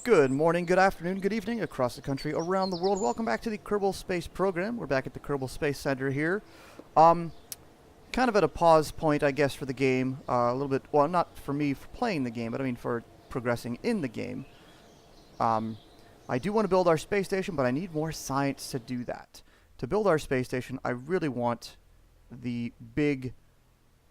Good morning, good afternoon, good evening across the country, around the world. Welcome back to the Kerbal Space Program. We're back at the Kerbal Space Center here. Kind of at a pause point, I guess, for the game. A little bit, well, not for me for playing the game, but I mean for progressing in the game. I do want to build our space station, but I need more science to do that. To build our space station, I really want the big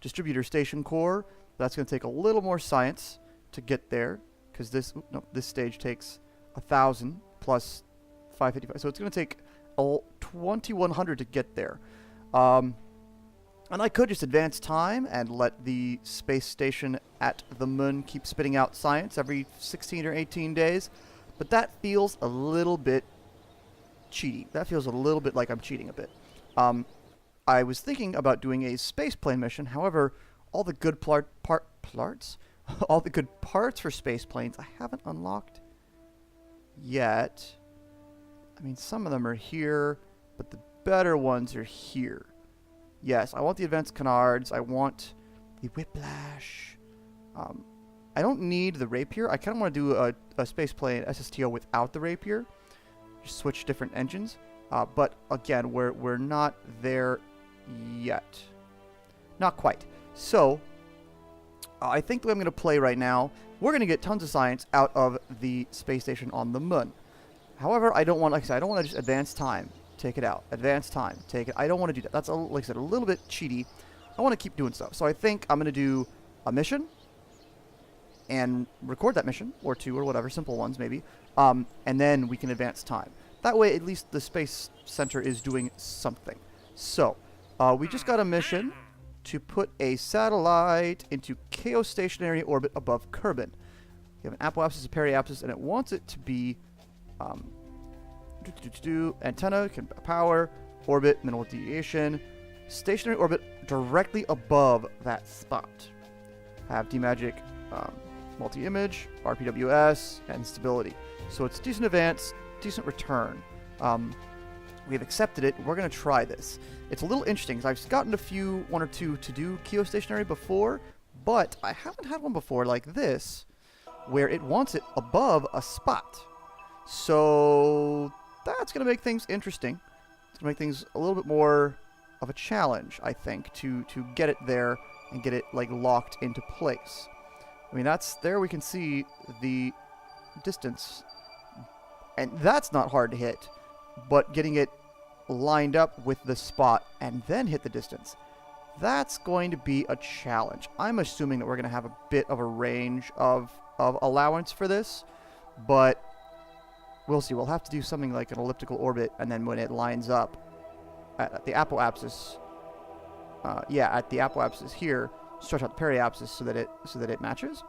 distributor station core. That's going to take a little more science to get there. Because this stage takes 1,000 plus 555, so it's going to take 2,100 to get there. And I could just advance time and let the space station at the Mun keep spitting out science every 16 or 18 days, but that feels a little bit cheaty. That feels a little bit like I'm cheating a bit. I was thinking about doing a space plane mission. However, all the good all the good parts for space planes I haven't unlocked yet. I mean, some of them are here, but the better ones are here. Yes, I want the advanced canards. I want the whiplash. I don't need the rapier. I kind of want to do a space plane SSTO without the rapier. Just switch different engines. But again, we're not there yet. Not quite. So I think the way I'm going to play right now, we're going to get tons of science out of the space station on the Mun. However, I don't want, like I said, I don't want to just advance time, take it out, advance time, take it. I don't want to do that. That's, like I said, a little bit cheaty. I want to keep doing stuff. So I think I'm going to do a mission and record that mission, or two, or whatever, simple ones maybe, and then we can advance time. That way, at least the Space Center is doing something. So, we just got a mission to put a satellite into Keostationary orbit above Kerbin. You have an apoapsis, a periapsis, and it wants it to be antenna, can power, orbit, minimal deviation, stationary orbit directly above that spot. Have D-Magic, multi-image, RPWS, and stability. So it's decent advance, decent return. We have accepted it. We're going to try this. It's a little interesting because I've gotten one or two to do Keostationary before, but I haven't had one before like this where it wants it above a spot. So that's going to make things interesting. It's going to make things a little bit more of a challenge, I think, to get it there and get it like locked into place. I mean, there we can see the distance, and that's not hard to hit, but getting it lined up with the spot and then hit the distance, that's going to be a challenge. I'm assuming that we're going to have a bit of a range of allowance for this, but we'll see. We'll have to do something like an elliptical orbit, and then when it lines up at the apoapsis, at the apoapsis here, stretch out the periapsis so that it matches.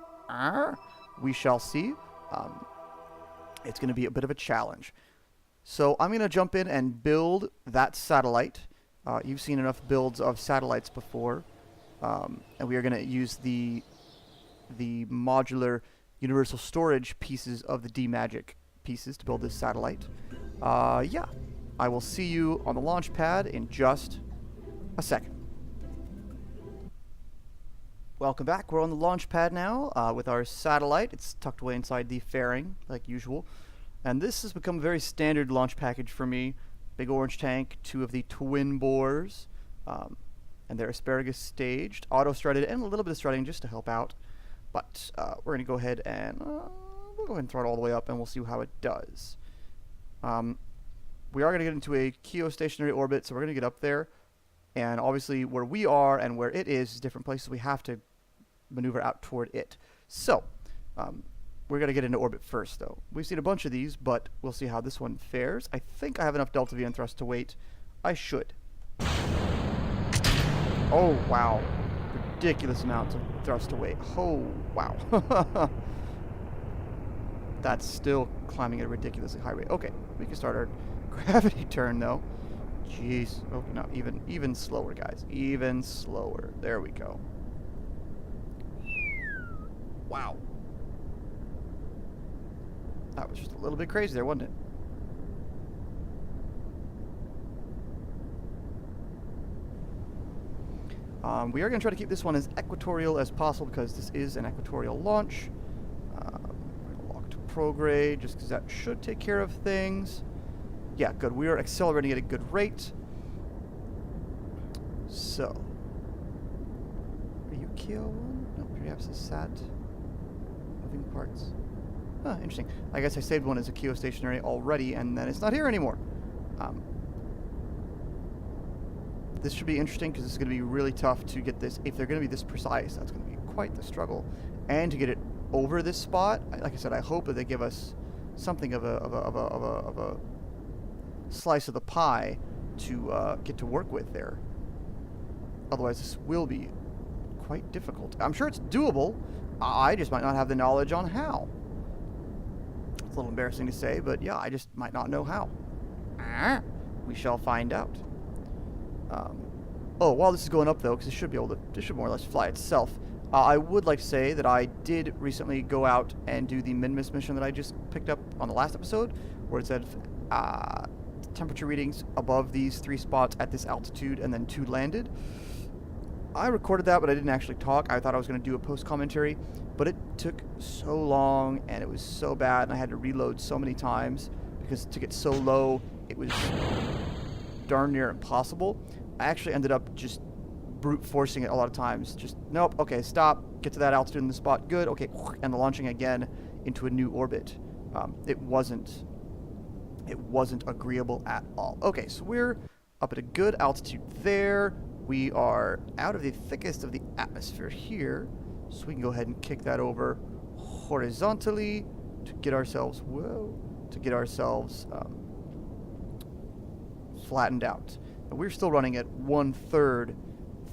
We shall see. It's going to be a bit of a challenge. So I'm going to jump in and build that satellite. You've seen enough builds of satellites before. And we are going to use the modular universal storage pieces of the D-Magic pieces to build this satellite. I will see you on the launch pad in just a second. Welcome back. We're on the launch pad now with our satellite. It's tucked away inside the fairing, like usual. And this has become a very standard launch package for me. Big orange tank, two of the twin bores, and their asparagus staged, auto-strutted, and a little bit of strutting just to help out. But we're going to go ahead and throw it all the way up, and we'll see how it does. We are going to get into a geostationary orbit, so we're going to get up there. And obviously where we are and where it is different places. We have to maneuver out toward it. So, we're going to get into orbit first, though. We've seen a bunch of these, but we'll see how this one fares. I think I have enough delta V and thrust to wait. I should. Oh, wow. Ridiculous amounts of thrust to wait. Oh, wow. That's still climbing at a ridiculously high rate. Okay, we can start our gravity turn, though. Jeez. Oh, no, even slower, guys. Even slower. There we go. Wow. That was just a little bit crazy there, wasn't it? We are going to try to keep this one as equatorial as possible because this is an equatorial launch. We're going to lock to prograde, just because that should take care of things. Yeah, good. We are accelerating at a good rate. So, are you KO1? No, perhaps a SAT. Moving parts. Huh, interesting. I guess I saved one as a Keostationary already, and then it's not here anymore. This should be interesting because it's going to be really tough to get this. If they're going to be this precise, that's going to be quite the struggle. And to get it over this spot, like I said, I hope that they give us something of a slice of the pie to get to work with there. Otherwise, this will be quite difficult. I'm sure it's doable. I just might not have the knowledge on how. It's a little embarrassing to say, but yeah, I just might not know how. We shall find out. Oh, while this is going up though, because it should be able to, this should more or less fly itself. I would like to say that I did recently go out and do the Minmus mission that I just picked up on the last episode, where it said temperature readings above these 3 spots at this altitude, and then 2 landed. I recorded that, but I didn't actually talk. I thought I was going to do a post-commentary, but it took so long, and it was so bad, and I had to reload so many times, because to get so low, it was darn near impossible. I actually ended up just brute forcing it a lot of times. Just, nope, okay, stop, get to that altitude in the spot, good, okay, and launching again into a new orbit. It wasn't agreeable at all. Okay, so we're up at a good altitude there. We are out of the thickest of the atmosphere here, so we can go ahead and kick that over horizontally to get ourselves, flattened out. And we're still running at 1/3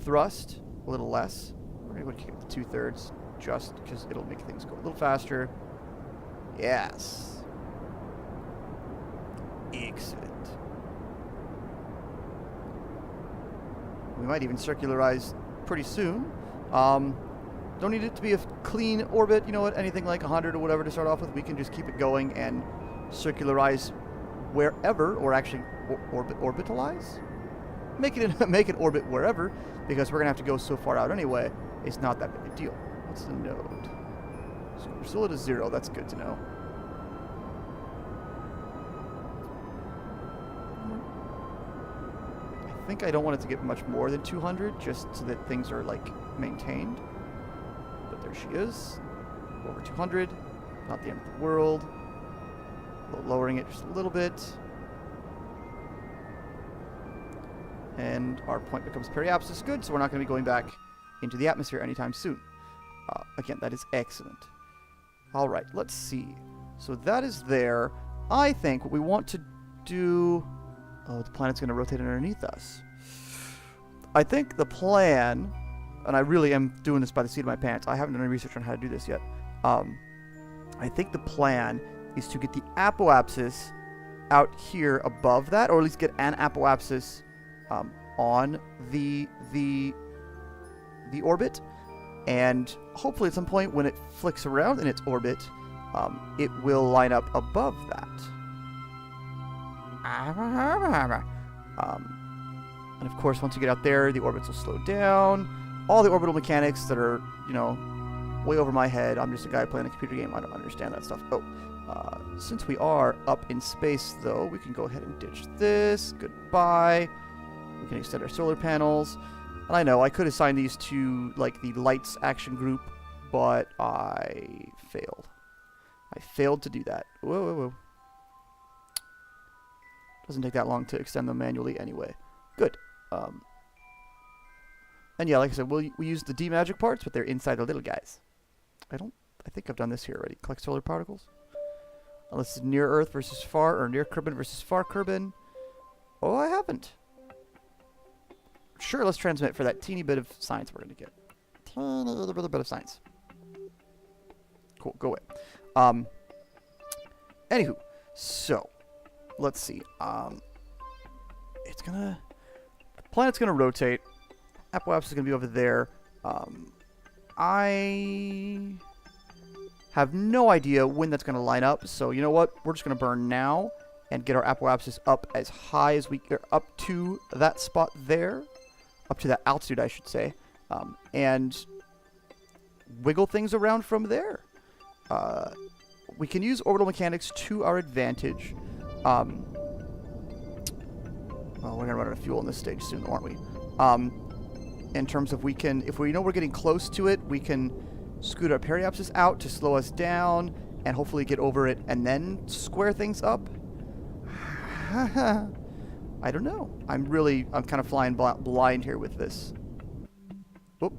thrust, a little less. We're going to go kick it to 2/3 just because it'll make things go a little faster. Yes. Excellent. We might even circularize pretty soon. Don't need it to be a clean orbit, you know what, anything like 100 or whatever to start off with. We can just keep it going and circularize wherever, or actually orbitalize? Make it orbit wherever, because we're going to have to go so far out anyway. It's not that big a deal. What's the node? So we're still at a 0. That's good to know. I think I don't want it to get much more than 200, just so that things are, like, maintained. But there she is. Over 200. Not the end of the world. Lowering it just a little bit. And our point becomes periapsis. Good, so we're not going to be going back into the atmosphere anytime soon. Again, that is excellent. Alright, let's see. So that is there. I think what we want to do... Oh, the planet's going to rotate underneath us. I think the plan... And I really am doing this by the seat of my pants. I haven't done any research on how to do this yet. I think the plan is to get the apoapsis out here above that, or at least get an apoapsis on the orbit, and hopefully at some point when it flicks around in its orbit, it will line up above that. And of course, once you get out there, the orbits will slow down. All the orbital mechanics that are, you know, way over my head. I'm just a guy playing a computer game. I don't understand that stuff. Oh, since we are up in space, though, we can go ahead and ditch this. Goodbye. We can extend our solar panels. And I know I could assign these to, like, the lights action group, but I failed. I failed to do that. Whoa, whoa, whoa. Doesn't take that long to extend them manually anyway. Good. And yeah, like I said, we use the D-magic parts, but they're inside the little guys. I think I've done this here already. Collect solar particles. Unless it's near Earth versus far, or near Kerbin versus far Kerbin. Oh, I haven't. Sure, let's transmit for that teeny bit of science we're going to get. Teeny little bit of science. Cool, go away. Anywho, so, let's see. The planet's gonna rotate. Apoapsis is gonna be over there. I have no idea when that's gonna line up. So you know what? We're just gonna burn now and get our apoapsis up as high as we up to that spot there, up to that altitude, I should say, and wiggle things around from there. we can use orbital mechanics to our advantage. Well, we're gonna run out of fuel in this stage soon, aren't we? In terms of if we know we're getting close to it, we can scoot our periapsis out to slow us down and hopefully get over it and then square things up. I don't know. I'm kind of flying blind here with this. Oop.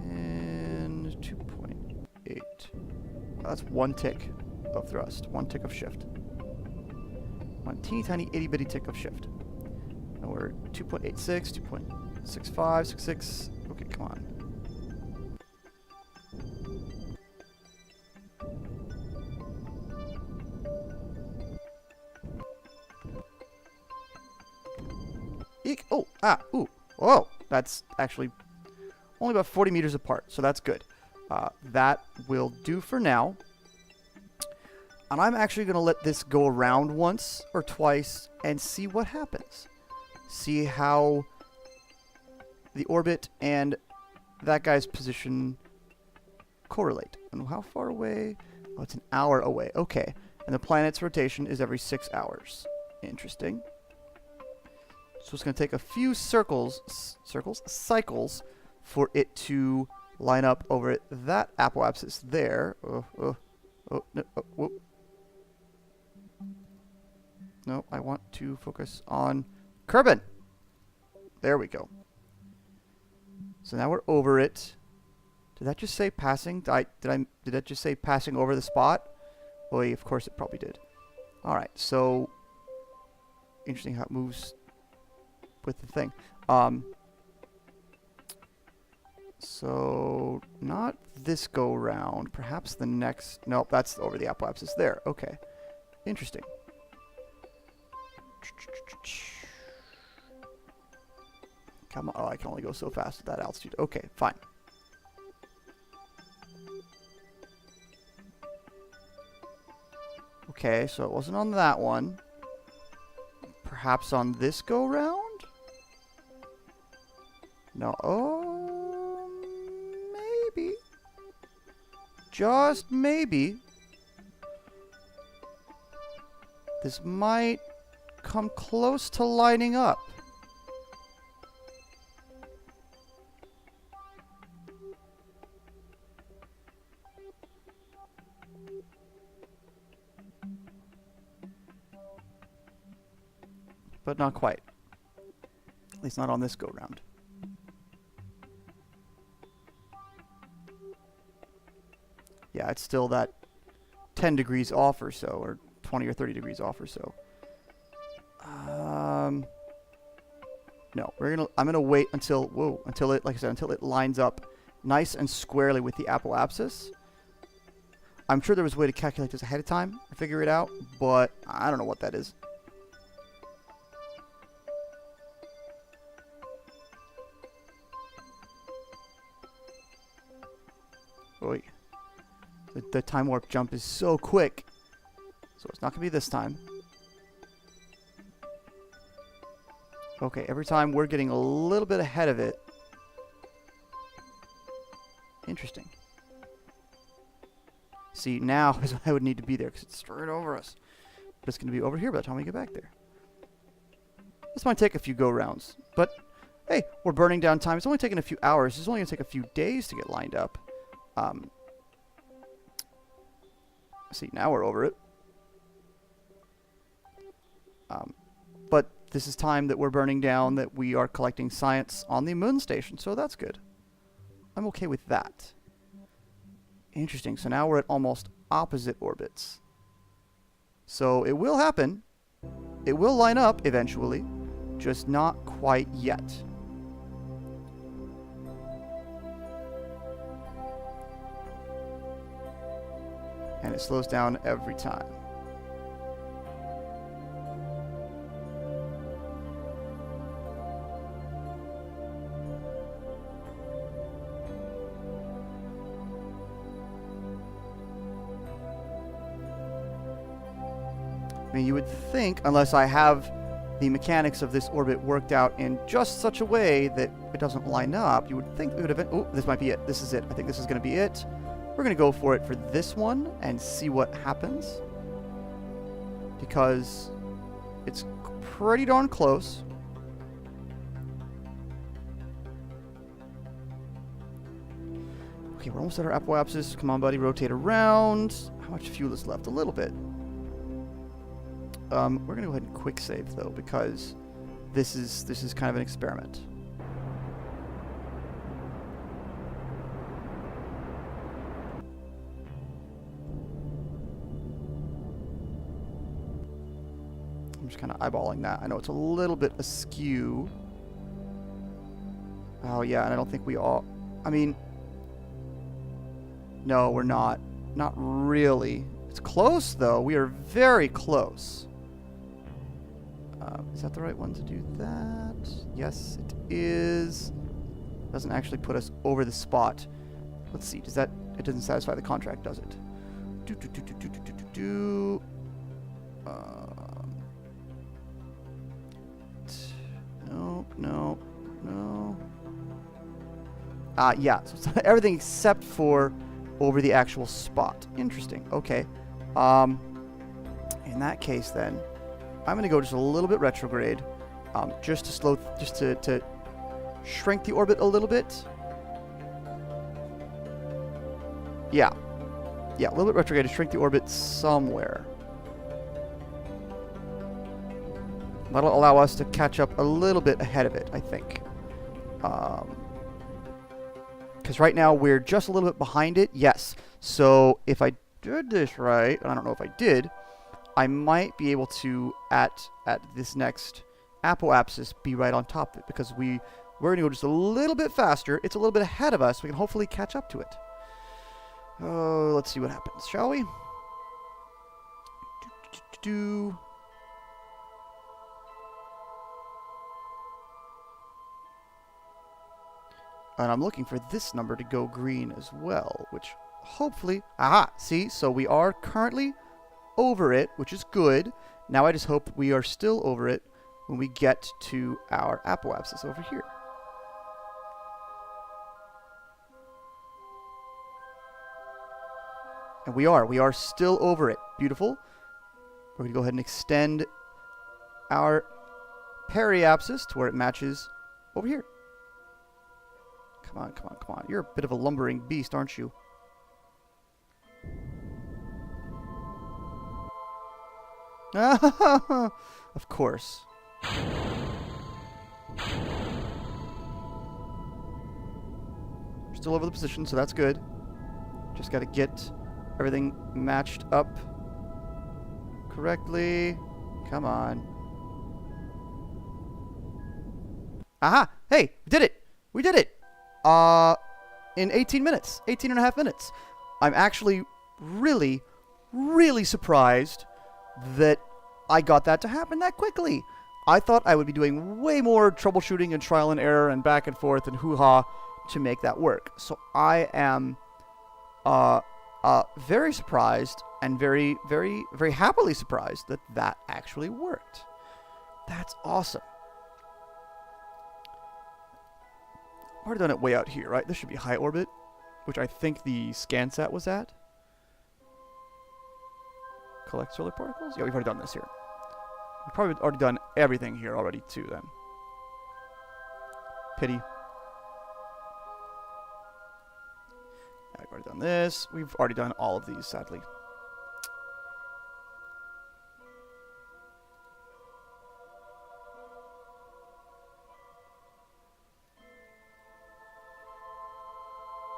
And 2.8. That's 1 tick of thrust, 1 tick of shift. 1 teeny tiny itty bitty tick of shift. And we're 2.86, 2.65, 66. Okay, come on. Eek. Oh, ooh. Whoa. That's actually only about 40 meters apart, so that's good. That will do for now. And I'm actually going to let this go around once or twice and see what happens. See how the orbit and that guy's position correlate. And how far away? Oh, it's an hour away. Okay. And the planet's rotation is every 6 hours. Interesting. So it's going to take a few cycles for it to line up over that apoapsis there. Oh, no, whoop. No, I want to focus on Kerbin. There we go. So now we're over it. Did that just say passing? Did that just say passing over the spot? Oh, of course it probably did. All right. So interesting how it moves with the thing. So not this go round. Perhaps the next. Nope, that's over the apoapsis there. Okay. Interesting. Come on. Oh, I can only go so fast at that altitude. Okay, fine. Okay, so it wasn't on that one. Perhaps on this go round? No. Oh, maybe. Just maybe. This might come close to lining up. But not quite. At least not on this go round. Yeah, it's still that 10 degrees off or so, or 20 or 30 degrees off or so. No, I'm gonna wait until it, like I said, until it lines up nice and squarely with the apoapsis. I'm sure there was a way to calculate this ahead of time or figure it out, but I don't know what that is. Oy. The time warp jump is so quick. So it's not going to be this time. Okay, every time we're getting a little bit ahead of it. Interesting. See, now is when I would need to be there because it's straight over us. But it's going to be over here by the time we get back there. This might take a few go rounds. But, hey, we're burning down time. It's only taking a few hours. It's only going to take a few days to get lined up. See, now we're over it. But this is time that we're burning down, that we are collecting science on the Mun Station, so that's good. I'm okay with that. Interesting. So now we're at almost opposite orbits. So it will happen. It will line up eventually, just not quite yet. And it slows down every time. I mean, you would think, unless I have the mechanics of this orbit worked out in just such a way that it doesn't line up, you would think we would have... Oh, this might be it. This is it. I think this is going to be it. We're going to go for it for this one and see what happens. Because it's pretty darn close. Okay, we're almost at our apoapsis. Come on, buddy. Rotate around. How much fuel is left? A little bit. We're going to go ahead and quick save, though, because this is kind of an experiment. I'm just kind of eyeballing that. I know it's a little bit askew. Oh, yeah, and I don't think we all... I mean... No, we're not. Not really. It's close, though. We are very close. Is that the right one to do that? Yes, it is. Doesn't actually put us over the spot. Let's see. Does that... It doesn't satisfy the contract, does it? No. Yeah. So it's everything except for over the actual spot. Interesting. Okay. In that case, then, I'm going to go just a little bit retrograde, just to shrink the orbit a little bit. Yeah, a little bit retrograde to shrink the orbit somewhere. That'll allow us to catch up a little bit ahead of it, I think. Because right now we're just a little bit behind it. Yes. So if I did this right, and I don't know if I did, I might be able to, at this next apoapsis, be right on top of it. Because we're going to go just a little bit faster. It's a little bit ahead of us. We can hopefully catch up to it. Oh, let's see what happens, shall we? And I'm looking for this number to go green as well, which hopefully... Aha! See? So we are currently over it, which is good. Now I just hope we are still over it when we get to our apoapsis over here. And we are still over it. Beautiful. We're going to go ahead and extend our periapsis to where it matches over here. Come on. You're a bit of a lumbering beast, aren't you? Of course. Still over the position, so that's good. Just got to get everything matched up correctly. Come on. Aha! Hey, we did it! We did it! In 18 minutes. 18 and a half minutes. I'm actually really, really surprised that I got that to happen that quickly. I thought I would be doing way more troubleshooting and trial and error and back and forth and hoo-ha to make that work. So I am very surprised and very, very, very happily surprised that that actually worked. That's awesome. Already done it way out here, right? This should be high orbit, which I think the ScanSat was at. Collect solar particles? Yeah, we've already done this here. We've probably already done everything here already, too, then. Pity. Yeah, we've already done this. We've already done all of these, sadly.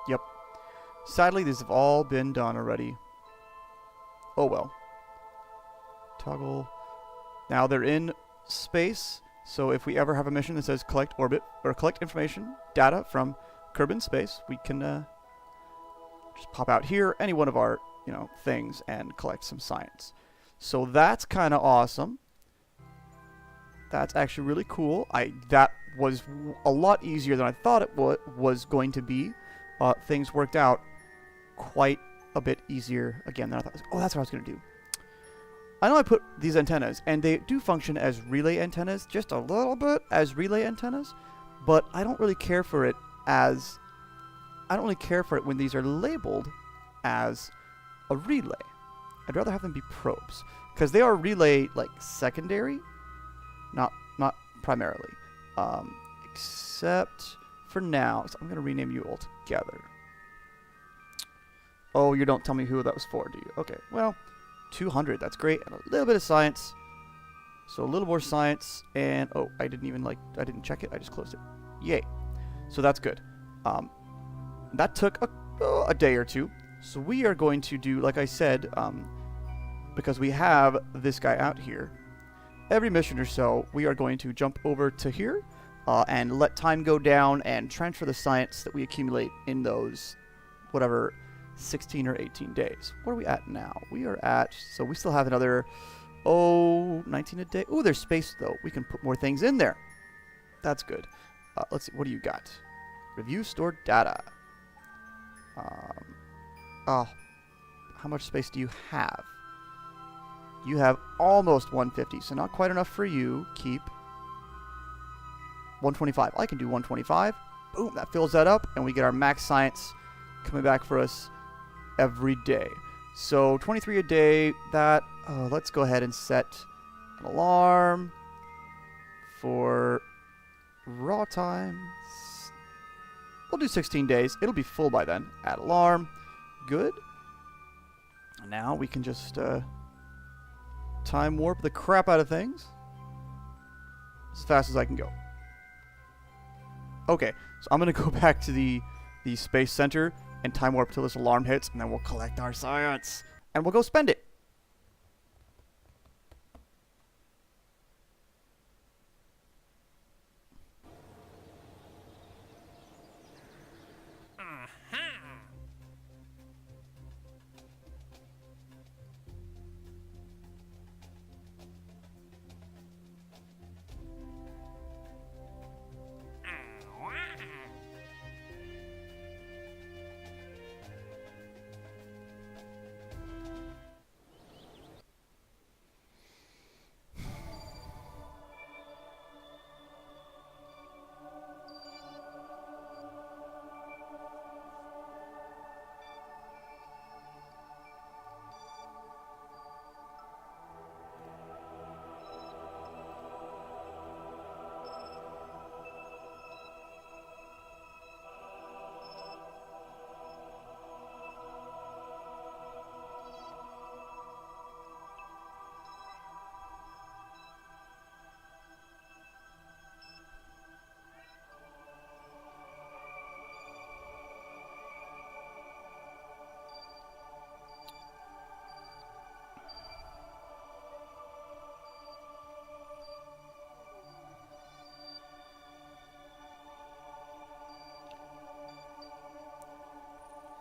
Yep. Sadly, these have all been done already. Oh well. Toggle. Now they're in space, so if we ever have a mission that says collect orbit, or collect information, data from Kerbin space, we can just pop out here, any one of our, things, and collect some science. So that's kind of awesome. That's actually really cool. That was a lot easier than I thought it was going to be. Things worked out quite a bit easier again than I thought. Oh, that's what I was going to do. I know I put these antennas, and they do function as relay antennas, just a little bit as relay antennas, but I don't really care for it as... I don't really care for it when these are labeled as a relay. I'd rather have them be probes, because they are relay, like, secondary, not primarily. Except for now, so I'm going to rename you altogether. Oh, you don't tell me who that was for, do you? Okay, well, 200, that's great, and a little bit of science. So a little more science, and, oh, I didn't check it, I just closed it. Yay. So that's good. That took a day or two. So we are going to do, like I said, because we have this guy out here, every mission or so, we are going to jump over to here and let time go down and transfer the science that we accumulate in those, whatever, 16 or 18 days. What are we at now? We are at, so we still have another, 19 a day. Oh, there's space, though. We can put more things in there. That's good. Let's see, what do you got? Review stored data. How much space do you have? You have almost 150, so not quite enough for you. Keep 125. I can do 125. Boom, that fills that up, and we get our max science coming back for us every day. So 23 a day. That let's go ahead and set an alarm for raw time. We'll do 16 days. It'll be full by then. Add alarm. Good. Now we can just time warp the crap out of things as fast as I can go. Okay, so I'm going to go back to the space center and time warp till this alarm hits, and then we'll collect our science. And we'll go spend it.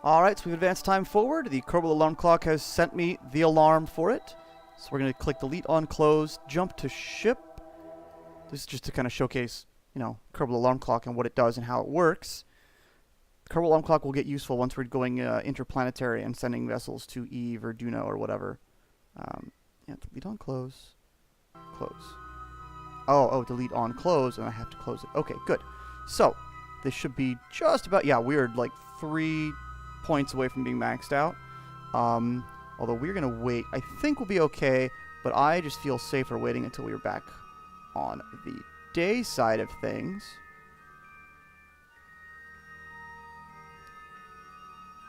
Alright, so we've advanced time forward. The Kerbal alarm clock has sent me the alarm for it. So we're going to click delete on close, jump to ship. This is just to kind of showcase, you know, Kerbal alarm clock and what it does and how it works. Kerbal alarm clock will get useful once we're going interplanetary and sending vessels to Eve or Duno or whatever. Yeah, delete on close. Close. Oh, delete on close, and I have to close it. Okay, good. So, this should be just about, yeah, we're like 3 points away from being maxed out. Although we're going to wait. I think we'll be okay, but I just feel safer waiting until we're back on the day side of things.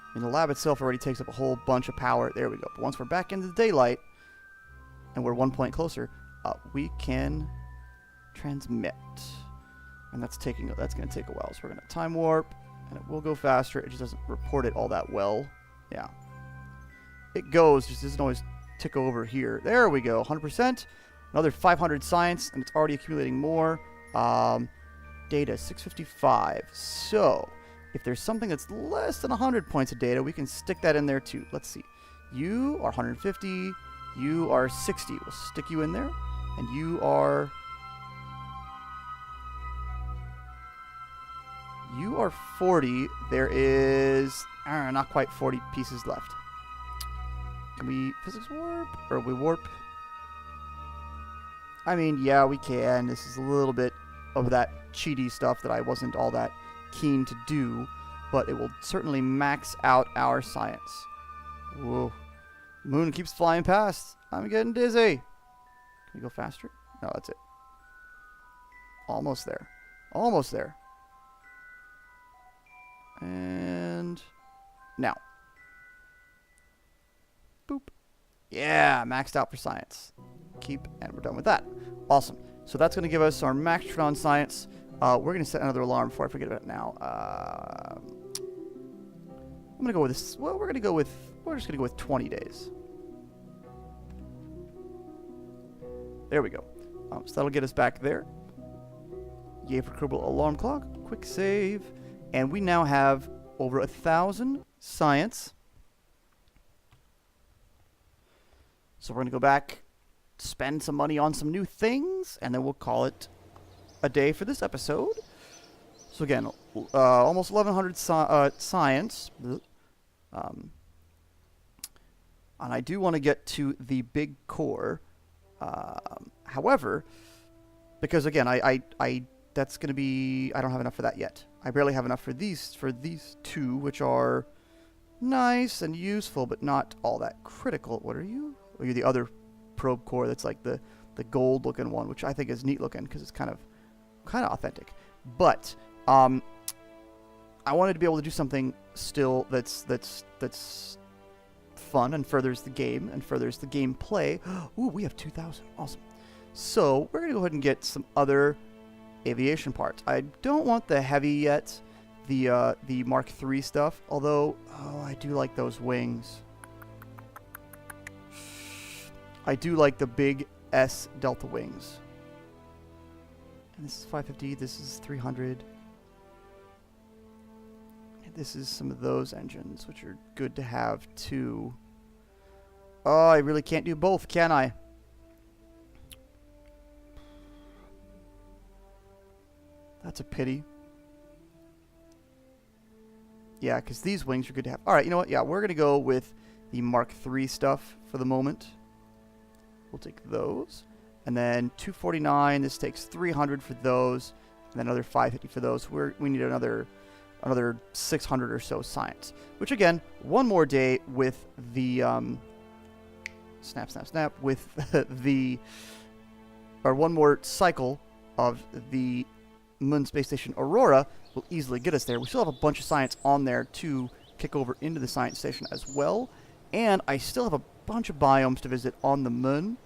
I mean, the lab itself already takes up a whole bunch of power. There we go. But once we're back into the daylight, and we're 1 point closer, we can transmit. And that's going to take a while. So we're going to time warp, and it will go faster. It just doesn't report it all that well. Yeah. It goes, just doesn't always tick over here. There we go, 100%. Another 500 science, and it's already accumulating more. Data, 655. So, if there's something that's less than 100 points of data, we can stick that in there too. Let's see. You are 150. You are 60. We'll stick you in there. And you are... You are 40. There is not quite 40 pieces left. Can we physics warp? Or we warp? I mean, yeah, we can. This is a little bit of that cheaty stuff that I wasn't all that keen to do, but it will certainly max out our science. Whoa. Moon keeps flying past. I'm getting dizzy. Can we go faster? No, that's it. Almost there. Almost there. And now. Boop. Yeah, maxed out for science. Keep, and we're done with that. Awesome. So that's going to give us our maxed on science. We're going to set another alarm before I forget about it now. I'm going to go with this. Well, we're just going to go with 20 days. There we go. So that'll get us back there. Yay for Kerbal alarm clock. Quick save. And we now have over 1,000 science. So we're going to go back, spend some money on some new things, and then we'll call it a day for this episode. So again, almost 1,100 science. And I do want to get to the big core. However, because again, that's going to be, I don't have enough for that yet. I barely have enough for these two, which are nice and useful, but not all that critical. What are you? Oh, you're the other probe core that's like the gold looking one, which I think is neat looking because it's kind of authentic. But I wanted to be able to do something still that's fun and furthers the game and furthers the gameplay. Ooh, we have 2,000. Awesome. So we're gonna go ahead and get some other aviation parts. I don't want the heavy yet, the Mark III stuff. Although, I do like those wings. I do like the big S Delta wings. And this is 550. This is 300. And this is some of those engines, which are good to have too. Oh, I really can't do both, can I? That's a pity. Yeah, because these wings are good to have. All right, you know what? Yeah, we're going to go with the Mark III stuff for the moment. We'll take those. And then 249. This takes 300 for those. And then another 550 for those. We need another 600 or so science. Which, again, one more day with the... snap, with or one more cycle of the Mun Station Aurora will easily get us there. We still have a bunch of science on there to kick over into the science station as well. And I still have a bunch of biomes to visit on the Mun.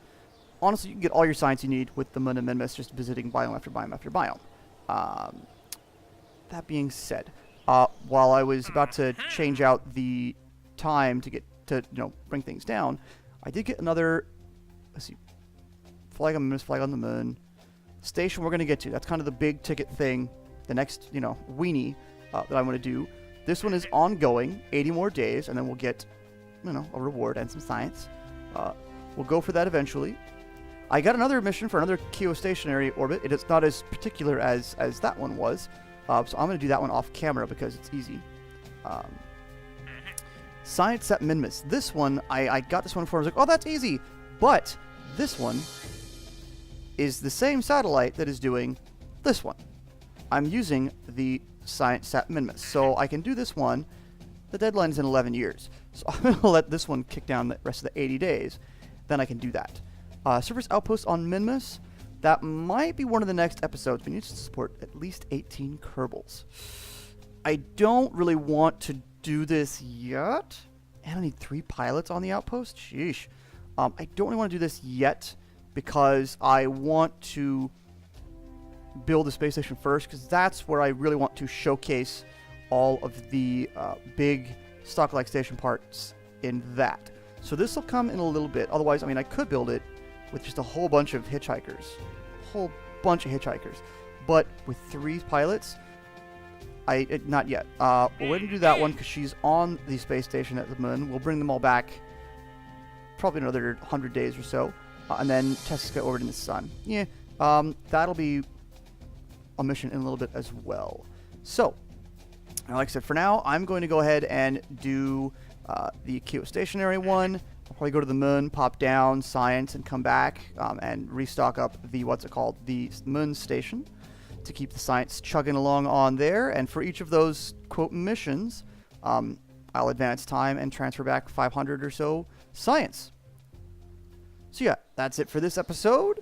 Honestly, you can get all your science you need with the Mun and Minmus just visiting biome after biome after biome. That being said, while I was about to change out the time to bring things down, I did get another, let's see, flag on the Minmus, flag on the Mun. Station we're going to get to. That's kind of the big ticket thing, the next, weenie that I want to do. This one is ongoing, 80 more days, and then we'll get, a reward and some science. We'll go for that eventually. I got another mission for another Keostationary orbit. It is not as particular as that one was, so I'm going to do that one off camera because it's easy. Science at Minmus. This one, I got this one before. I was like, oh, that's easy. But this one is the same satellite that is doing this one. I'm using the Science at Minmus. So I can do this one. The deadline is in 11 years. So I'm going to let this one kick down the rest of the 80 days. Then I can do that. Surface outpost on Minmus. That might be one of the next episodes. We need to support at least 18 Kerbals. I don't really want to do this yet. And I need 3 pilots on the outpost? Sheesh. I don't really want to do this yet because I want to build the space station first because that's where I really want to showcase all of the big stock-like station parts in that. So this will come in a little bit. Otherwise, I could build it with just a whole bunch of hitchhikers. But with 3 pilots, not yet. We'll wait and do that one because she's on the space station at the Mun. We'll bring them all back probably another 100 days or so. And then test get over to the sun. Yeah, that'll be a mission in a little bit as well. So, like I said, for now, I'm going to go ahead and do the Keostationary one. I'll probably go to the moon, pop down, science, and come back and restock up the, the Mun Station to keep the science chugging along on there. And for each of those, quote, missions, I'll advance time and transfer back 500 or so science. So yeah, that's it for this episode.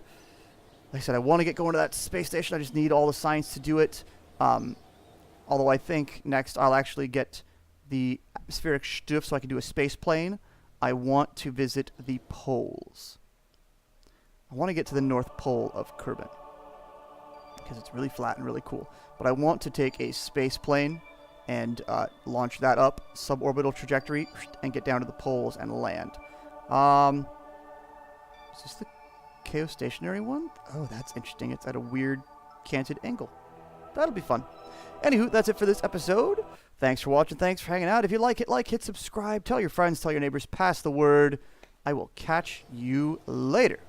Like I said, I want to get going to that space station. I just need all the science to do it. Although I think next I'll actually get the atmospheric stuff so I can do a space plane. I want to visit the poles. I want to get to the North Pole of Kerbin because it's really flat and really cool. But I want to take a space plane and launch that up, suborbital trajectory, and get down to the poles and land. Is this the Keostationary one? Oh, that's interesting. It's at a weird canted angle. That'll be fun. Anywho, that's it for this episode. Thanks for watching. Thanks for hanging out. If you like, hit subscribe. Tell your friends, tell your neighbors, pass the word. I will catch you later.